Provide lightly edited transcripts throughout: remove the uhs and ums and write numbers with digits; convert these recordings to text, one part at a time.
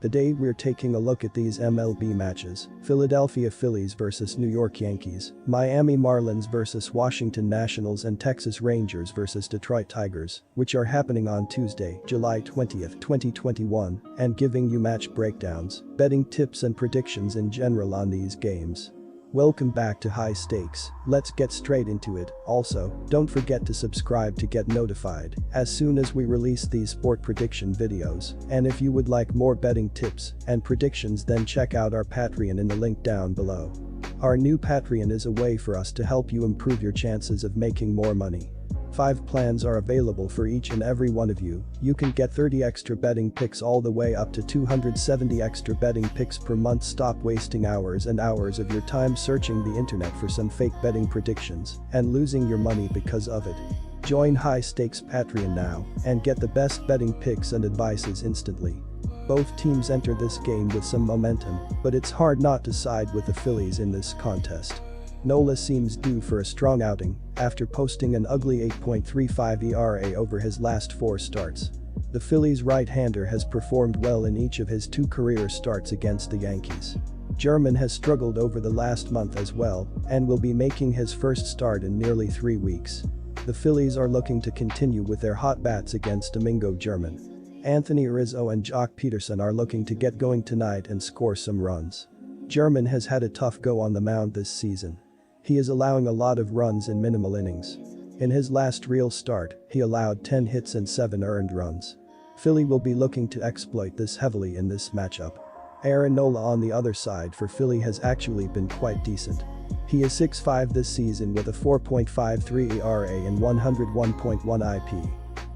Today we're taking a look at these MLB matches: Philadelphia Phillies vs New York Yankees, Miami Marlins vs Washington Nationals, and Texas Rangers vs Detroit Tigers, which are happening on Tuesday, July 20th, 2021, and giving you match breakdowns, betting tips and predictions in general on these games. Welcome back to High Stakes. Let's get straight into it. Also, don't forget to subscribe to get notified as soon as we release these sport prediction videos. And if you would like more betting tips and predictions, then check out our Patreon in the link down below. Our new Patreon is a way for us to help you improve your chances of making more money. 5 plans are available for each and every one of you. You can get 30 extra betting picks all the way up to 270 extra betting picks per month. Stop wasting hours and hours of your time searching the internet for some fake betting predictions and losing your money because of it. Join High Stakes Patreon now and get the best betting picks and advices instantly. Both teams enter this game with some momentum, but it's hard not to side with the Phillies in this contest. Nola seems due for a strong outing after posting an ugly 8.35 ERA over his last 4 starts. The Phillies right-hander has performed well in each of his 2 career starts against the Yankees. German has struggled over the last month as well and will be making his first start in nearly 3 weeks. The Phillies are looking to continue with their hot bats against Domingo German. Anthony Rizzo and Jock Peterson are looking to get going tonight and score some runs. German has had a tough go on the mound this season. He is allowing a lot of runs in minimal innings. In his last real start, he allowed 10 hits and 7 earned runs. Philly will be looking to exploit this heavily in this matchup. Aaron Nola on the other side for Philly has actually been quite decent. He is 6.5 this season with a 4.53 ERA and 101.1 IP.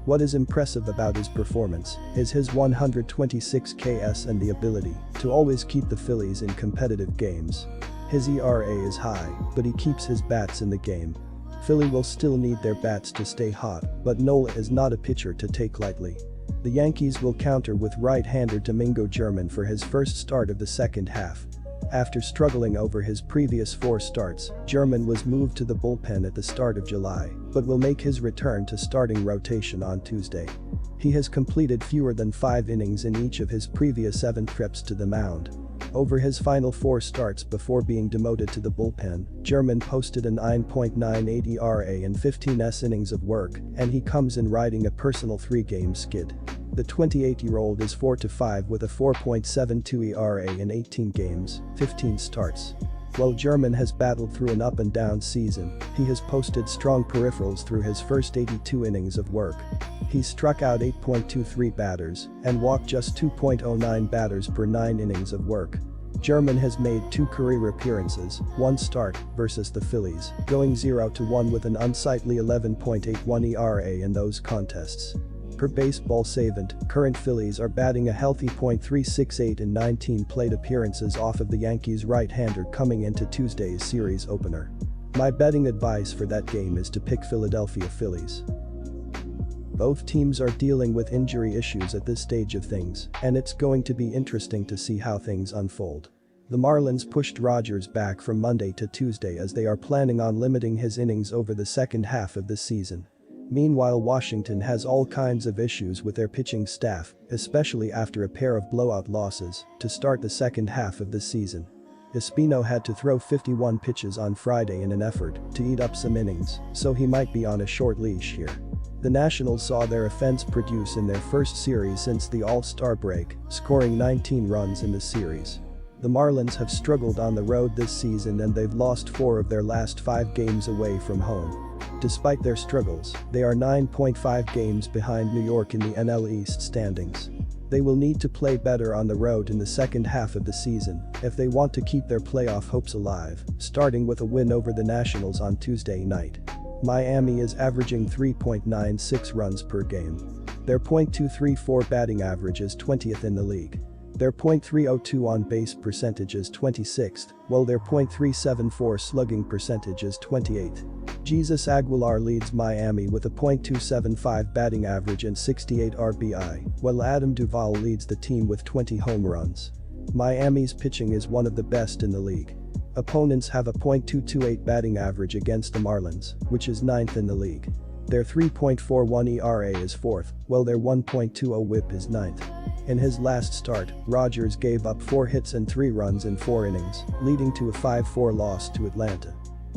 What is impressive about his performance is his 126 KS and the ability to always keep the Phillies in competitive games. His ERA is high, but he keeps his bats in the game. Philly will still need their bats to stay hot, but Nola is not a pitcher to take lightly. The Yankees will counter with right-hander Domingo German for his first start of the second half. After struggling over his previous 4 starts, German was moved to the bullpen at the start of July, but will make his return to starting rotation on Tuesday. He has completed fewer than 5 innings in each of his previous 7 trips to the mound. Over his final 4 starts before being demoted to the bullpen, German posted a 9.98 ERA and 15 innings of work, and he comes in riding a personal 3-game skid. The 28-year-old is 4-5 with a 4.72 ERA in 18 games, 15 starts. While German has battled through an up-and-down season, he has posted strong peripherals through his first 82 innings of work. He struck out 8.23 batters and walked just 2.09 batters per 9 innings of work. German has made 2 career appearances, 1 start, versus the Phillies, going 0-1 with an unsightly 11.81 ERA in those contests. Per Baseball Savant, current Phillies are batting a healthy .368 in 19 plate appearances off of the Yankees right-hander coming into Tuesday's series opener. My betting advice for that game is to pick Philadelphia Phillies. Both teams are dealing with injury issues at this stage of things, and it's going to be interesting to see how things unfold. The Marlins pushed Rogers back from Monday to Tuesday as they are planning on limiting his innings over the second half of the season. Meanwhile, Washington has all kinds of issues with their pitching staff, especially after a pair of blowout losses to start the second half of the season. Espino had to throw 51 pitches on Friday in an effort to eat up some innings, so he might be on a short leash here. The Nationals saw their offense produce in their first series since the All-Star break, scoring 19 runs in the series. The Marlins have struggled on the road this season and they've lost 4 of their last 5 games away from home. Despite their struggles, they are 9.5 games behind New York in the NL East standings. They will need to play better on the road in the second half of the season if they want to keep their playoff hopes alive, starting with a win over the Nationals on Tuesday night. Miami is averaging 3.96 runs per game. Their .234 batting average is 20th in the league. Their .302 on-base percentage is 26th, while their .374 slugging percentage is 28th. Jesus Aguilar leads Miami with a .275 batting average and 68 RBI, while Adam Duvall leads the team with 20 home runs. Miami's pitching is one of the best in the league. Opponents have a .228 batting average against the Marlins, which is 9th in the league. Their 3.41 ERA is 4th, while their 1.20 WHIP is 9th. In his last start, Rogers gave up 4 hits and 3 runs in 4 innings, leading to a 5-4 loss to Atlanta.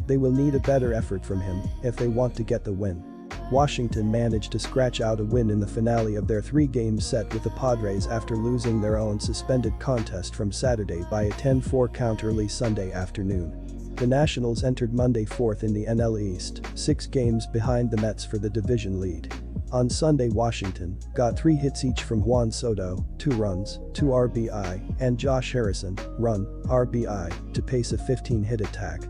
They will need a better effort from him if they want to get the win. Washington managed to scratch out a win in the finale of their 3-game set with the Padres after losing their own suspended contest from Saturday by a 10-4 count early Sunday afternoon. The Nationals entered Monday 4th in the NL East, 6 games behind the Mets for the division lead. On Sunday, Washington got 3 hits each from Juan Soto, 2 runs, 2 RBI, and Josh Harrison, run, RBI, to pace a 15-hit attack.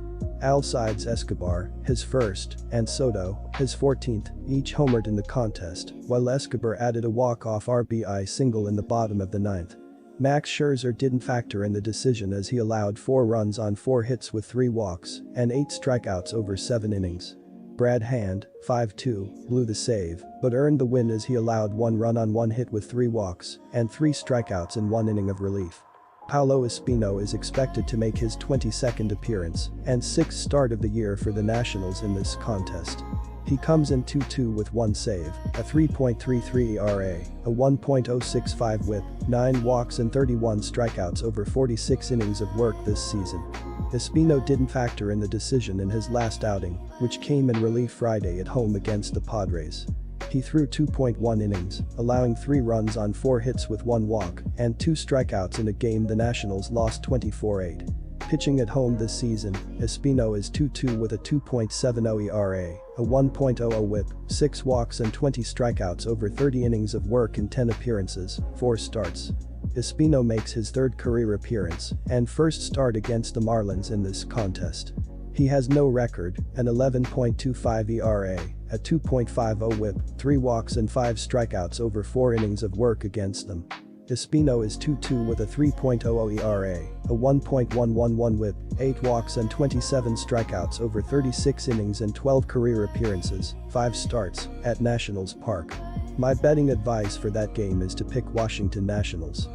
Alcides Escobar, his first, and Soto, his 14th, each homered in the contest, while Escobar added a walk-off RBI single in the bottom of the 9th. Max Scherzer didn't factor in the decision as he allowed 4 runs on 4 hits with 3 walks and 8 strikeouts over 7 innings. Brad Hand, 5-2, blew the save, but earned the win as he allowed 1 run on 1 hit with 3 walks and 3 strikeouts in 1 inning of relief. Paolo Espino is expected to make his 22nd appearance and 6th start of the year for the Nationals in this contest. He comes in 2-2 with 1 save, a 3.33 ERA, a 1.065 WHIP, 9 walks and 31 strikeouts over 46 innings of work this season. Espino didn't factor in the decision in his last outing, which came in relief Friday at home against the Padres. He threw 2.1 innings, allowing 3 runs on 4 hits with 1 walk and 2 strikeouts in a game the Nationals lost 24-8. Pitching at home this season, Espino is 2-2 with a 2.70 ERA, a 1.00 WHIP, 6 walks and 20 strikeouts over 30 innings of work in 10 appearances, 4 starts. Espino makes his 3rd career appearance and first start against the Marlins in this contest. He has no record, an 11.25 ERA, a 2.50 WHIP, 3 walks and 5 strikeouts over 4 innings of work against them. Espino is 2-2 with a 3.00 ERA, a 1.111 WHIP, 8 walks and 27 strikeouts over 36 innings and 12 career appearances, 5 starts, at Nationals Park. My betting advice for that game is to pick Washington Nationals.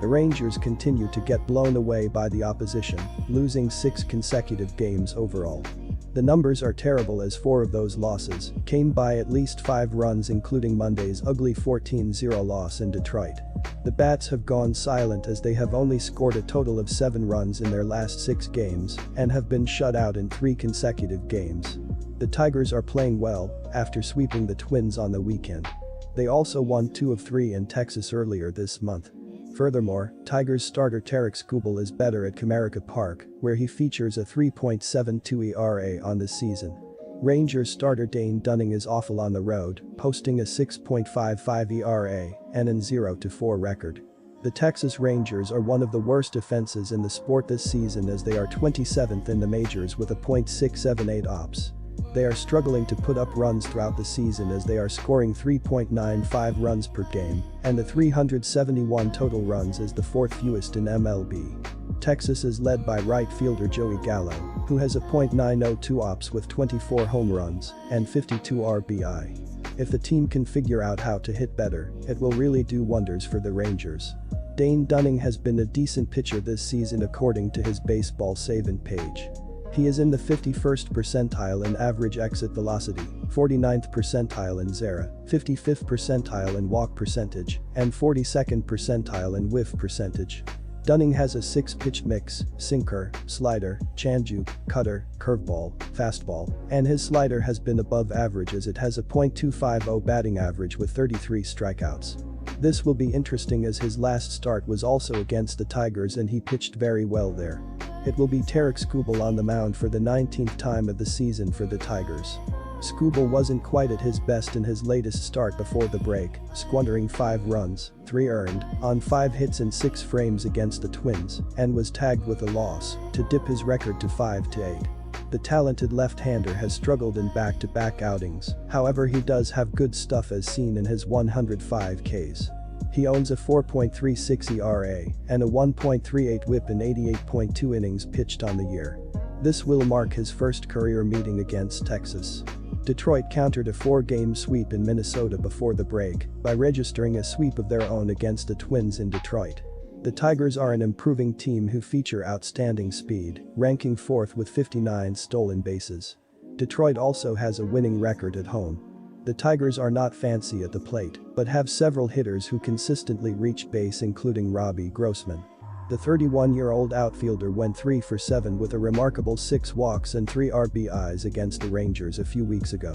The Rangers continue to get blown away by the opposition, losing 6 consecutive games overall. The numbers are terrible as 4 of those losses came by at least 5 runs, including Monday's ugly 14-0 loss in Detroit. The Bats have gone silent as they have only scored a total of 7 runs in their last 6 games and have been shut out in 3 consecutive games. The Tigers are playing well after sweeping the Twins on the weekend. They also won 2 of 3 in Texas earlier this month. Furthermore, Tigers starter Tarik Skubal is better at Comerica Park, where he features a 3.72 ERA on the season. Rangers starter Dane Dunning is awful on the road, posting a 6.55 ERA and an 0-4 record. The Texas Rangers are one of the worst defenses in the sport this season as they are 27th in the majors with a .678 OPS. They are struggling to put up runs throughout the season as they are scoring 3.95 runs per game, and the 371 total runs is the 4th fewest in MLB. Texas is led by right fielder Joey Gallo, who has a .902 OPS with 24 home runs and 52 RBI. If the team can figure out how to hit better, it will really do wonders for the Rangers. Dane Dunning has been a decent pitcher this season according to his baseball savant page. He is in the 51st percentile in average exit velocity, 49th percentile in ZERA, 55th percentile in walk percentage, and 42nd percentile in whiff percentage. Dunning has a 6-pitch mix: sinker, slider, changeup, cutter, curveball, fastball, and his slider has been above average as it has a .250 batting average with 33 strikeouts. This will be interesting as his last start was also against the Tigers and he pitched very well there. It will be Tarik Skubal on the mound for the 19th time of the season for the Tigers. Skubal wasn't quite at his best in his latest start before the break, squandering 5 runs, 3 earned, on 5 hits in 6 frames against the Twins, and was tagged with a loss to dip his record to 5-8. The talented left-hander has struggled in back-to-back outings, however he does have good stuff as seen in his 105 Ks. He owns a 4.36 ERA and a 1.38 WHIP in 88.2 innings pitched on the year. This will mark his first career meeting against Texas. Detroit countered a 4-game sweep in Minnesota before the break by registering a sweep of their own against the Twins in Detroit. The Tigers are an improving team who feature outstanding speed, ranking 4th with 59 stolen bases. Detroit also has a winning record at home. The Tigers are not fancy at the plate, but have several hitters who consistently reach base, including Robbie Grossman. The 31-year-old outfielder went 3 for 7 with a remarkable 6 walks and 3 RBIs against the Rangers a few weeks ago.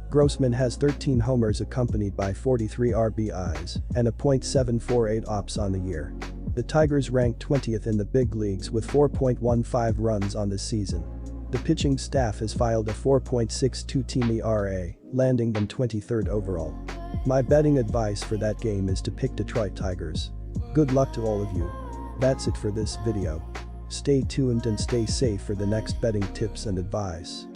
Grossman has 13 homers accompanied by 43 RBIs and a .748 OPS on the year. The Tigers ranked 20th in the big leagues with 4.15 runs on the season. The pitching staff has filed a 4.62 team ERA, landing them 23rd overall. My betting advice for that game is to pick Detroit Tigers. Good luck to all of you. That's it for this video. Stay tuned and stay safe for the next betting tips and advice.